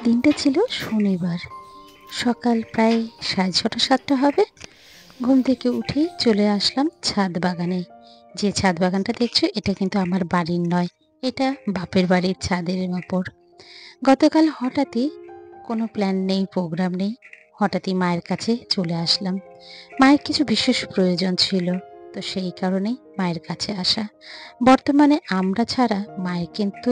দিনটা ছিল শনিবার। সকাল প্রায় 6:30-7টা হবে। ঘুম থেকে উঠে চলে আসলাম ছাদ বাগানে। যে ছাদ বাগানটা দেখছো এটা কিন্তু আমার বাড়ির নয়, এটা বাপের বাড়ির ছাদের ওপর। গতকাল হঠাৎই কোনো প্ল্যান নেই, প্রোগ্রাম নেই, হঠাৎই মায়ের কাছে চলে আসলাম। মায়ের কিছু বিশেষ প্রয়োজন ছিল, তো সেই কারণেই মায়ের কাছে আসা। বর্তমানে আমরা ছাড়া মায়ের কিন্তু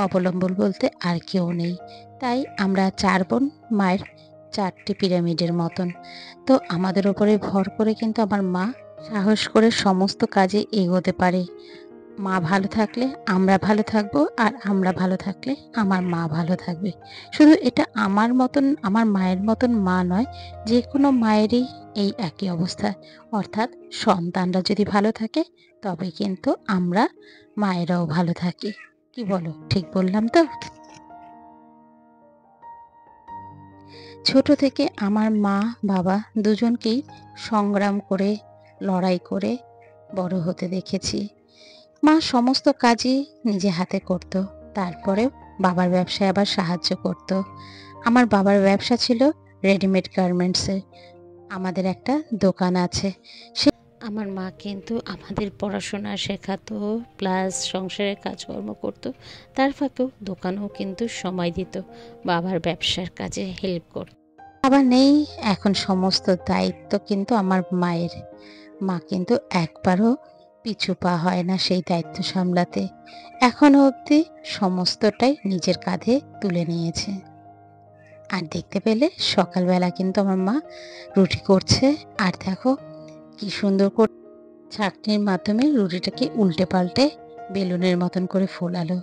অবলম্বন বলতে আর কেউ নেই। তাই আমরা 4 বোন, মায়ের 4টি পিরামিডের মতন। তো আমাদের ওপরে ভর করে কিন্তু আমার মা সাহস করে সমস্ত কাজে এগোতে পারে। মা ভালো থাকলে আমরা ভালো থাকবো, আর আমরা ভালো থাকলে আমার মা ভালো থাকবে। শুধু এটা আমার মতন, আমার মায়ের মতন মা নয়, যে কোনো মায়েরই এই একই অবস্থা। অর্থাৎ সন্তানরা যদি ভালো থাকে তবে কিন্তু আমরা মায়েরাও ভালো থাকি। কি বলো, ঠিক বললাম তো? ছোট থেকে আমার মা বাবা দুজনকেই সংগ্রাম করে, লড়াই করে বড় হতে দেখেছি। মা সমস্ত কাজই নিজে হাতে করত, তারপরেও বাবার ব্যবসায় আবার সাহায্য করত। আমার বাবার ব্যবসা ছিল রেডিমেড গার্মেন্টসের। আমাদের একটা দোকান আছে। আমার মা কিন্তু আমাদের পড়াশোনা শেখাতো, প্লাস সংসারের কাজকর্ম করতো, তার ফাঁকেও দোকানেও কিন্তু সময় দিত, বাবার ব্যবসার কাজে হেল্প করত। আবার নেই, এখন সমস্ত দায়িত্ব কিন্তু আমার মায়ের। মা কিন্তু একবারও পিছু পা হয় না সেই দায়িত্ব সামলাতে। এখনো অবধি সমস্তটাই নিজের কাঁধে তুলে নিয়েছে। আর দেখতে পেলে সকালবেলা কিন্তু আমার মা রুটি করছে, আর দেখো কি সুন্দর করে ছাঁকনির মাধ্যমে রুটিটাকে উল্টে পাল্টে বেলুনের মতন করে ফোলালো।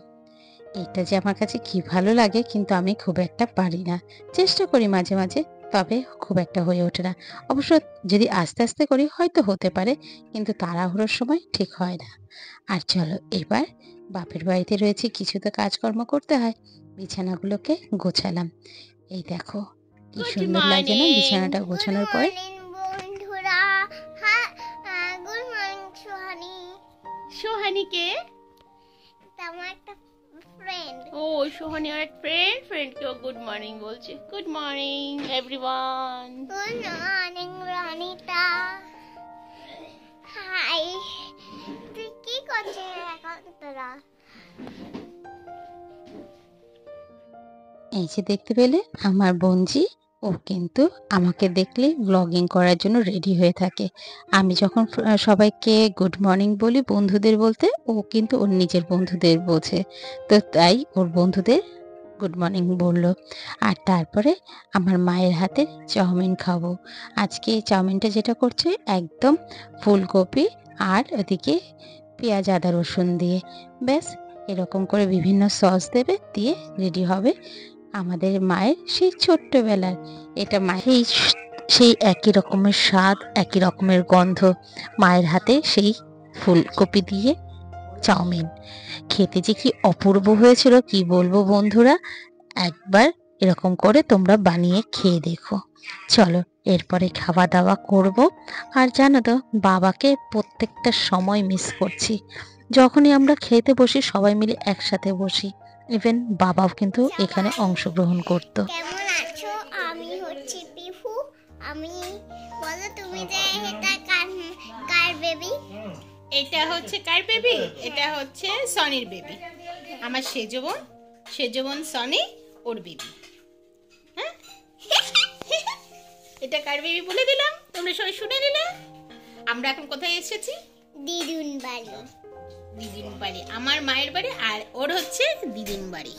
এটা যে আমার কাছে কি ভালো লাগে, কিন্তু আমি খুব একটা পারি না। চেষ্টা করি মাঝে মাঝে, তবে খুব একটা হয়ে ওঠে না। অবশ্য যদি আস্তে আস্তে করি হয়তো হতে পারে, কিন্তু তাড়াহুড়োর সময় ঠিক হয় না। আর চলো এবার বাপের বাড়িতে রয়েছে, কিছু তো কাজকর্ম করতে হয়। বিছানাগুলোকে গোছালাম। এই দেখো কি গুড সুন্দর লাগছে না মর্নিং বিছানাটা গোছানোর পরে। বন্ধুরা। হ্যাঁ, গুড মর্নিং সোহানি। সোহানিকে আমার একটা ফ্রেন্ড। ও সোহানি আর ফ্রেন্ড, ফ্রেন্ডকেও গুড মর্নিং বলছে। Good morning everyone. Good morning Ronita. Hi, তুই কি করছিস এখন তোরা? এই যে দেখতে পেলে আমার বোনজি, ও কিন্তু আমাকে দেখলে ব্লগিং করার জন্য রেডি হয়ে থাকে। আমি যখন সবাইকে গুড মর্নিং বলি বন্ধুদের বলতে, ও কিন্তু ওর নিজের বন্ধুদের বোঝে। তো তাই ওর বন্ধুদের গুড মর্নিং বললো। আর তারপরে আমার মায়ের হাতের চাউমিন খাবো। আজকে চাউমিনটা যেটা করছে একদম ফুলকপি আর ওদিকে পেঁয়াজ আদা রসুন দিয়ে, ব্যাস এরকম করে বিভিন্ন সস দেবে, দিয়ে রেডি হবে আমাদের মায়ের সেই ছোট্টবেলার। এটা মায়ের সেই একই রকমের স্বাদ, একই রকমের গন্ধ, মায়ের হাতে সেই ফুলকপি দিয়ে চাউমিন। খেতে যে কি অপূর্ব হয়েছিল কি বলবো বন্ধুরা, একবার এরকম করে তোমরা বানিয়ে খেয়ে দেখো। চলো এরপরে খাওয়া দাওয়া করব। আর জানো তো, বাবাকে প্রত্যেকটা সময় মিস করছি। যখনই আমরা খেতে বসি সবাই মিলে একসাথে বসি, ইভেন বাবাও কিন্তু এখানে অংশগ্রহণ করতো। কেমন আছো? আমি হচ্ছি পিফু। আমি বলো তুমি যে এটা কার বেবি? এটা হচ্ছে কার বেবি? এটা হচ্ছে সনির বেবি। আমার সেজো বোন সনি, ওর বেবি। হ্যাঁ, এটা কার বেবি বলে দিলাম, তোমরা সবাই শুনে নিলে। আমরা এখন কোথায় এসেছি? দিদুন বাড়ি। দিদিন বাড়ি, আমার মায়ের বাড়ি, আর ওর হচ্ছে দিদিন বাড়ি।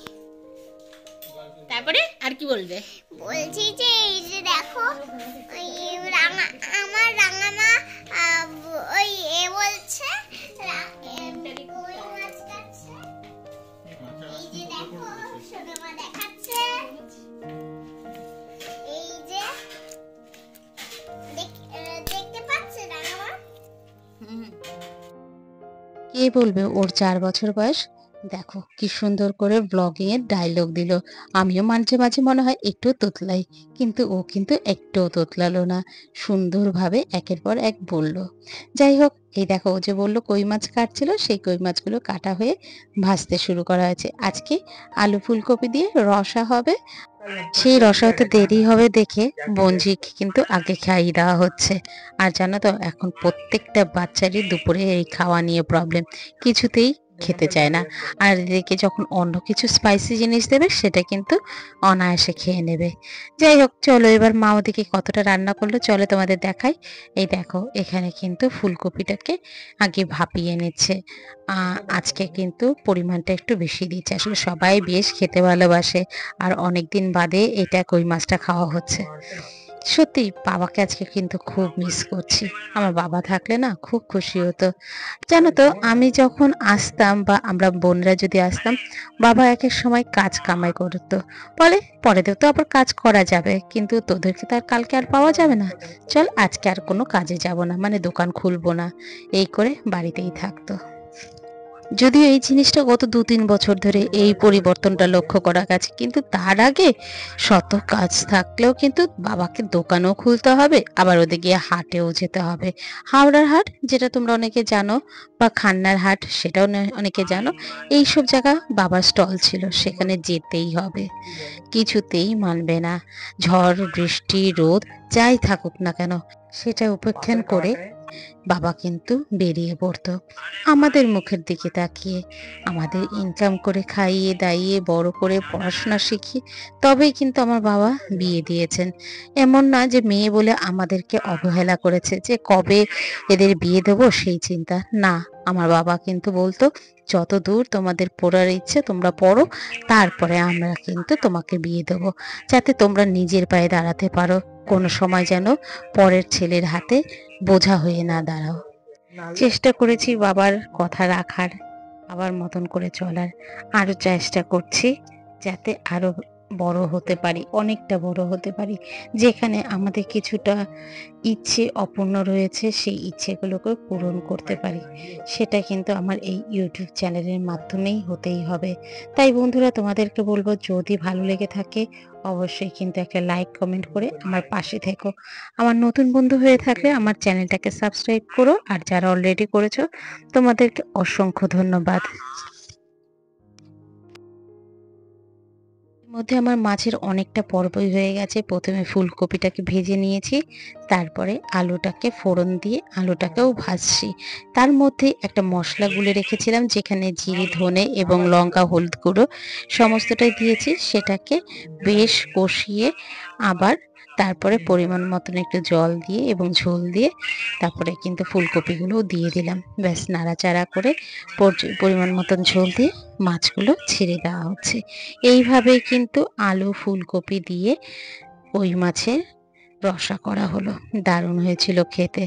তারপরে আর কি বলবে? বলছি যে এই যে দেখো, ওই রাঙা, আমার রাঙামা ওই এ বলছে কই মাছ কাটছে। এই যে দেখো সোনামা দেখাচ্ছে। এই যে দেখতে পাচ্ছে রাঙামা। কে বলবে ওর 4 বছর বয়স, দেখো কি সুন্দর করে ব্লগিং এর ডায়লগ দিল। আমিও মাঝে মাঝে মনে হয় একটু তোতলাই, কিন্তু ও কিন্তু একটুও তোতলালো না, সুন্দরভাবে একের পর এক বলল। যাই হোক, এই দেখো ও যে বললো কই মাছ কাটছিল, সেই কই মাছগুলো কাটা হয়ে ভাজতে শুরু করা হয়েছে। আজকে আলু ফুলকপি দিয়ে রসা হবে। সেই রসা হতে দেরি হবে দেখে বঞ্জিকে কিন্তু আগে খাইয়ে দেওয়া হচ্ছে। আর জানো তো, এখন প্রত্যেকটা বাচ্চারই দুপুরে এই খাওয়া নিয়ে প্রবলেম, কিছুতেই খেতে চায় না। আর এদিকে যখন অন্য কিছু স্পাইসি জিনিস দেবে সেটা কিন্তু অনায়াসে খেয়ে নেবে। যাই হোক, চলো এবার মা ওদিকে কতটা রান্না করলো চলো তোমাদের দেখাই। এই দেখো, এখানে কিন্তু ফুলকপিটাকে আগে ভাপিয়ে নিচ্ছে। আজকে কিন্তু পরিমাণটা একটু বেশি দিচ্ছে, আসলে সবাই বেশ খেতে ভালোবাসে। আর অনেকদিন বাদে এটা কই মাছটা খাওয়া হচ্ছে। সত্যি বাবাকে আজকে কিন্তু খুব মিস করছি। আমার বাবা থাকলে না খুব খুশি হতো। জানো তো, আমি যখন আসতাম বা আমরা বোনরা যদি আসতাম, বাবা এক এক সময় কাজ কামাই করতো, বলে পরে তো আবার কাজ করা যাবে, কিন্তু তোদেরকে তো আর কালকে আর পাওয়া যাবে না, চল আজকে আর কোনো কাজে যাব না, মানে দোকান খুলবো না, এই করে বাড়িতেই থাকতো। যদিও এই জিনিসটা গত ২-৩ বছর ধরে এই পরিবর্তনটা লক্ষ্য করা গেছে, কিন্তু তার আগে শত কাজ থাকলেও কিন্তু বাবাকে দোকানও খুলতে হবে, আবার ওদিকে হাটেও যেতে হবে। হাওড়ার হাট, যেটা তোমরা অনেকে জানো, বা খান্নার হাট, সেটাও অনেকে জানো। এইসব জায়গা বাবার স্টল ছিল, সেখানে যেতেই হবে, কিছুতেই মানবে না। ঝড় বৃষ্টি রোদ যাই থাকুক না কেন, সেটা উপেক্ষা করে বাবা কিন্তু বেরিয়ে পড়তো আমাদের মুখের দিকে তাকিয়ে। আমাদের ইনকাম করে খাইয়ে দাইয়ে বড় করে পড়াশোনা শিখিয়ে তবেই কিন্তু আমার বাবা বিয়ে দিয়েছেন। এমন না যে মেয়ে বলে আমাদেরকে অবহেলা করেছে, যে কবে এদের বিয়ে দেবো সেই চিন্তা না। আমার বাবা কিন্তু বলতো, যত দূর তোমাদের পড়ার ইচ্ছে তোমরা পড়ো, তারপরে আমরা কিন্তু তোমাকে বিয়ে দেবো, যাতে তোমরা নিজের পায়ে দাঁড়াতে পারো, কোনো সময় যেন পরের ছেলের হাতে বোঝা হয়ে না দাঁড়াও। চেষ্টা করেছি বাবার কথা রাখার, বাবার মতন করে চলার, আরো চেষ্টা করছি যাতে আরো বড় হতে পারি, অনেকটা বড় হতে পারি, যেখানে আমাদের কিছুটা ইচ্ছে অপূর্ণ রয়েছে সেই ইচ্ছেগুলোকে পূরণ করতে পারি। সেটা কিন্তু আমার এই ইউটিউব চ্যানেলের মাধ্যমেই হতেই হবে। তাই বন্ধুরা, তোমাদেরকে বলবো, যদি ভালো লেগে থাকে অবশ্যই কিন্তু একটা লাইক কমেন্ট করে আমার পাশে থেকো। আমার নতুন বন্ধু হয়ে থাকলে আমার চ্যানেলটাকে সাবস্ক্রাইব করো, আর যারা অলরেডি করেছো তোমাদেরকে অসংখ্য ধন্যবাদ। মধ্যে আমার মাছের অনেকটা পর্বই হয়ে গেছে। প্রথমে ফুলকপিটাকে ভেজে নিয়েছি, তারপরে আলুটাকে ফোড়ন দিয়ে আলুটাকেও ভাজছি। তার মধ্যে একটা মশলা গুলে রেখেছিলাম, যেখানে জিরে ধনে এবং লঙ্কা হলুদ গুঁড়ো সমস্তটাই দিয়েছি। সেটাকে বেশ কষিয়ে আবার তারপরে পরিমাণ মতন একটু জল দিয়ে এবং ঝোল দিয়ে তারপরে কিন্তু ফুলকপিগুলোও দিয়ে দিলাম। ব্যাস নাড়াচাড়া করে পরিমাণ মতন ঝোল দিয়ে মাছগুলো ছেড়ে দেওয়া হচ্ছে। এইভাবেই কিন্তু আলু ফুলকপি দিয়ে ওই মাছের রসা করা হলো। দারুণ হয়েছিল খেতে।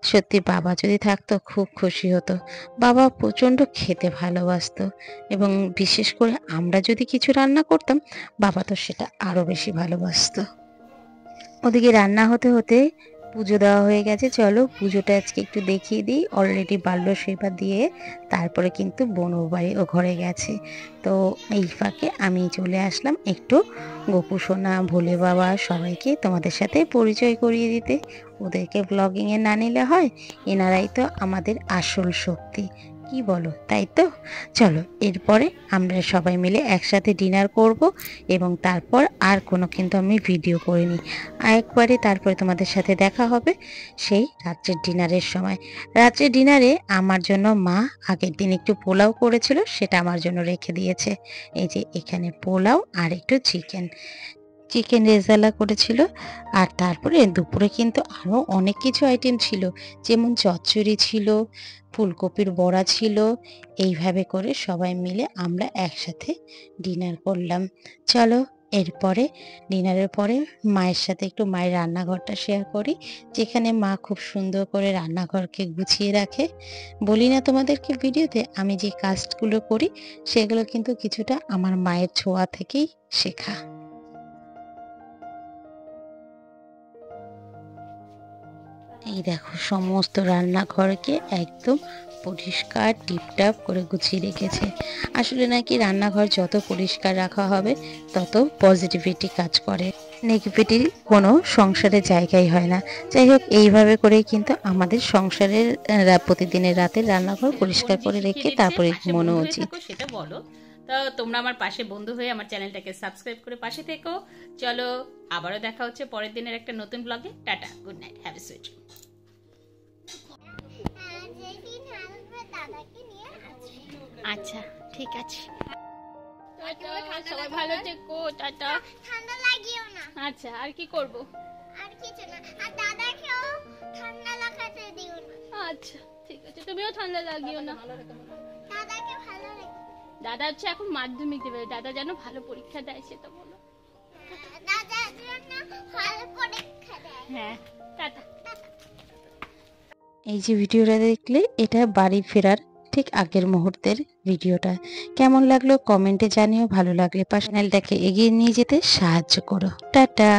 সত্যি বাবা যদি থাকতো খুব খুশি হতো। বাবা প্রচণ্ড খেতে ভালোবাসতো, এবং বিশেষ করে আমরা যদি কিছু রান্না করতাম, বাবা তো সেটা আরো বেশি ভালোবাসতো। ওদিকে রান্না হতে হতে পুজো দেওয়া হয়ে গেছে। চলো পুজোটা আজকে একটু দেখিয়ে দিই। অলরেডি বাল্য সেবা দিয়ে তারপরে কিন্তু বোনও বাড়ি ও ঘরে গেছে। তো এই ফাঁকে আমি চলে আসলাম একটু গোপু সোনা, ভোলে বাবা সবাইকে তোমাদের সাথে পরিচয় করিয়ে দিতে। ওদেরকে ব্লগিংয়ে না নিলে হয়, এনারাই তো আমাদের আসল শক্তি, কি বলো তাই তো? চলো এরপরে আমরা সবাই মিলে একসাথে ডিনার করব, এবং তারপর আর কোনো কিন্তু আমি ভিডিও করিনি। একবারে তারপরে তোমাদের সাথে দেখা হবে সেই রাত্রের ডিনারের সময়। রাত্রের ডিনারে আমার জন্য মা আগের দিন একটু পোলাও করেছিল, সেটা আমার জন্য রেখে দিয়েছে। এই যে এখানে পোলাও আর একটু চিকেন রেজালা করেছিল। আর তারপরে দুপুরে কিন্তু আরও অনেক কিছু আইটেম ছিল, যেমন চচ্চড়ি ছিল, ফুলকপির বড়া ছিল। এইভাবে করে সবাই মিলে আমরা একসাথে ডিনার করলাম। চলো এরপরে ডিনারের পরে মায়ের সাথে একটু মায়ের রান্নাঘরটা শেয়ার করি, যেখানে মা খুব সুন্দর করে রান্নাঘরকে গুছিয়ে রাখে। বলি না তোমাদেরকে ভিডিওতে, আমি যে কাজগুলো করি সেগুলো কিন্তু কিছুটা আমার মায়ের ছোঁয়া থেকেই শেখা। এই দেখো সমস্ত রান্নাঘরকে একদম পরিষ্কার টিপটাপ করে গুছিয়ে রেখেছে। আসলে নাকি রান্নাঘর যত পরিষ্কার রাখা হবে তত পজিটিভিটি কাজ করে, নেগেটিভিটির কোনো সংসারে জায়গাই হয় না। যাই হোক, এইভাবে করেই কিন্তু আমাদের সংসারের প্রতিদিনের রাতের রান্নাঘর পরিষ্কার করে রেখে তারপরে ঘুমানো উচিত। সেটা বলো। তো তোমরা আমার পাশে বন্ধু হয়ে আমার চ্যানেলটাকে সাবস্ক্রাইব করে পাশে থেকো। চলো আবারও দেখা হচ্ছে পরের দিনের একটা নতুন ব্লগে। Tata, good night, have a sweet. যেদিন আসবে দাদাকে নিয়ে আসবে। আচ্ছা ঠিক আছে, সবাই ভালো থেকো, টাটা। ঠান্ডা লাগিও না। আচ্ছা, আর কি করব? আর কিছু না। আর দাদাকেও ঠান্ডা লাগাতে দিও না। আচ্ছা ঠিক আছে, তুমিও ঠান্ডা লাগিও না। দাদাকে ভালো রেখো। দাদা হচ্ছে এখন মাধ্যমিক দেবে, দাদা যেন ভালো পরীক্ষা দেয় সেটা বলো। দাদার জন্য ভালো পরীক্ষা দেয়। হ্যাঁ, টাটা। এই যে ভিডিওটা দেখলে, এটা বাড়ি ফেরার ঠিক আগের মুহূর্তের ভিডিওটা। কেমন লাগলো কমেন্টে জানিও, ভালো লাগলে চ্যানেলটাকে এগিয়ে নিয়ে যেতে সাহায্য করো। টাটা।